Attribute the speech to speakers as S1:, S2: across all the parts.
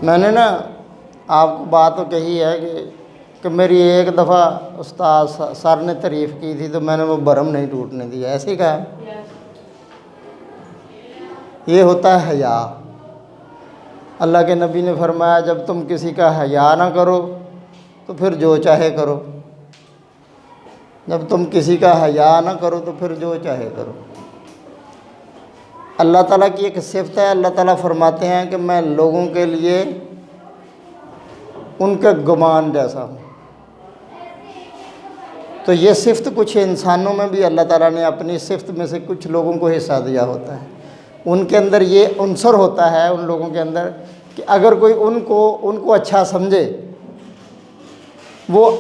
S1: میں نے نا آپ کو بات تو کہی ہے کہ میری ایک دفعہ استاد سر نے تعریف کی تھی تو میں نے وہ بھرم نہیں ٹوٹنے دیا، ایسے ہی کہا۔ یہ ہوتا ہے حیا۔ اللہ کے نبی نے فرمایا جب تم کسی کا حیا نہ کرو تو پھر جو چاہے کرو، جب تم کسی کا حیا نہ کرو تو پھر جو چاہے کرو۔ اللہ تعالیٰ کی ایک صفت ہے، اللہ تعالیٰ فرماتے ہیں کہ میں لوگوں کے لیے ان کے گمان جیسا ہوں۔ تو یہ صفت کچھ انسانوں میں بھی اللہ تعالیٰ نے اپنی صفت میں سے کچھ لوگوں کو حصہ دیا ہوتا ہے، ان کے اندر یہ عنصر ہوتا ہے ان لوگوں کے اندر کہ اگر کوئی ان کو اچھا سمجھے، وہ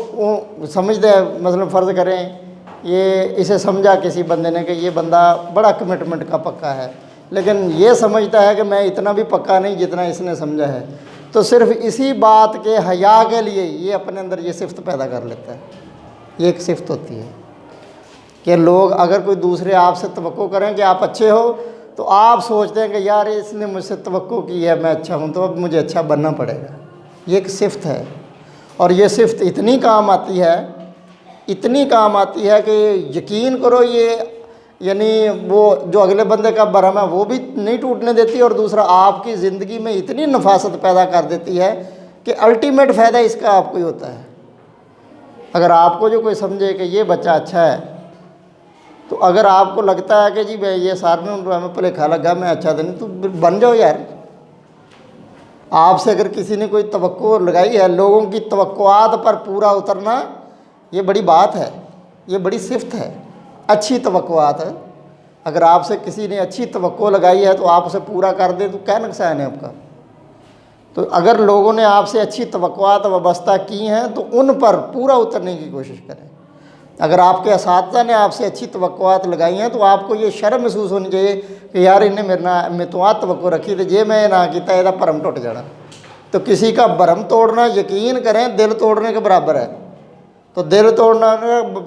S1: سمجھتے ہیں، مثلا فرض کریں یہ اسے سمجھا کسی بندے نے کہ یہ بندہ بڑا کمٹمنٹ کا پکا ہے، لیکن یہ سمجھتا ہے کہ میں اتنا بھی پکا نہیں جتنا اس نے سمجھا ہے، تو صرف اسی بات کے حیا کے لیے یہ اپنے اندر یہ صفت پیدا کر لیتا ہے۔ یہ ایک صفت ہوتی ہے کہ لوگ اگر کوئی دوسرے آپ سے توقع کریں کہ آپ اچھے ہو تو آپ سوچتے ہیں کہ یار اس نے مجھ سے توقع کی ہے میں اچھا ہوں تو اب مجھے اچھا بننا پڑے گا۔ یہ ایک صفت ہے، اور یہ صفت اتنی کام آتی ہے، اتنی کام آتی ہے کہ یقین کرو یہ یعنی وہ جو اگلے بندے کا برہم ہے وہ بھی نہیں ٹوٹنے دیتی، اور دوسرا آپ کی زندگی میں اتنی نفاست پیدا کر دیتی ہے کہ الٹیمیٹ فائدہ اس کا آپ کو ہی ہوتا ہے۔ اگر آپ کو جو کوئی سمجھے کہ یہ بچہ اچھا ہے، تو اگر آپ کو لگتا ہے کہ جی بھائی یہ سار میں ہمیں پلیکھا لگا میں اچھا تو نہیں، تو بن جاؤ یار۔ آپ سے اگر کسی نے کوئی توقع لگائی ہے، لوگوں کی توقعات پر پورا اترنا یہ بڑی بات ہے، یہ بڑی صفت ہے، اچھی توقعات ہے۔ اگر آپ سے کسی نے اچھی توقع لگائی ہے تو آپ اسے پورا کر دیں تو کیا نقصان ہے آپ کا؟ تو اگر لوگوں نے آپ سے اچھی توقعات وابستہ کی ہیں تو ان پر پورا اترنے کی کوشش کریں۔ اگر آپ کے اساتذہ نے آپ سے اچھی توقعات لگائی ہیں تو آپ کو یہ شرم محسوس ہونی چاہیے کہ یار انہیں میں تو آ توقع رکھی تھی جے میں نہ کیتا یہ بھرم ٹوٹ جانا۔ تو کسی کا بھرم توڑنا یقین کریں دل توڑنے کے برابر ہے۔ تو دل توڑنا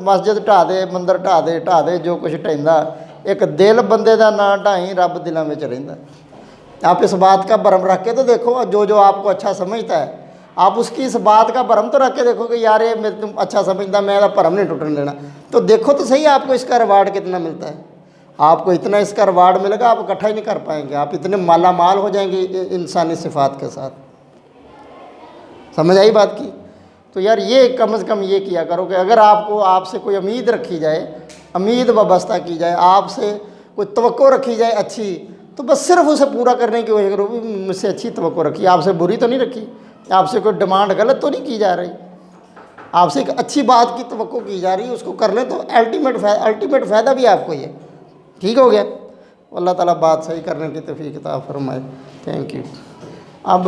S1: مسجد ٹھا دے، مندر ٹھا دے جو کچھ ٹھیندا، ایک دل بندے دا نہ ڈھائیں رب دلاں وچ رہندا۔ آپ اس بات کا بھرم رکھ کے تو دیکھو، جو آپ کو اچھا سمجھتا ہے آپ اس کی اس بات کا بھرم تو رکھ کے دیکھو کہ یار یہ میں تم اچھا سمجھتا میں بھرم نہیں ٹوٹنے دینا، تو دیکھو تو صحیح آپ کو اس کا ریوارڈ کتنا ملتا ہے۔ آپ کو اتنا اس کا ریوارڈ ملے گا آپ اکٹھا ہی نہیں کر پائیں گے، آپ اتنے مالا مال ہو جائیں گے انسانی صفات کے ساتھ۔ سمجھ آئی بات کی؟ تو یار یہ کم از کم یہ کیا کرو کہ اگر آپ سے کوئی امید رکھی جائے، امید وابستہ کی جائے، آپ سے کوئی توقع رکھی جائے اچھی، تو بس صرف اسے پورا کرنے کی کوشش کرو۔ مجھ سے اچھی توقع رکھی، آپ سے بری تو نہیں رکھی، آپ سے کوئی ڈیمانڈ غلط تو نہیں کی جا رہی، آپ سے ایک اچھی بات کی توقع کی جا رہی ہے، اس کو کر لیں تو الٹیمیٹ فائدہ بھی آپ کو ہی ہے۔ ٹھیک ہو گیا؟ اللہ تعالیٰ بات صحیح کرنے کی توفیق عطا فرمائے۔ Thank you. اب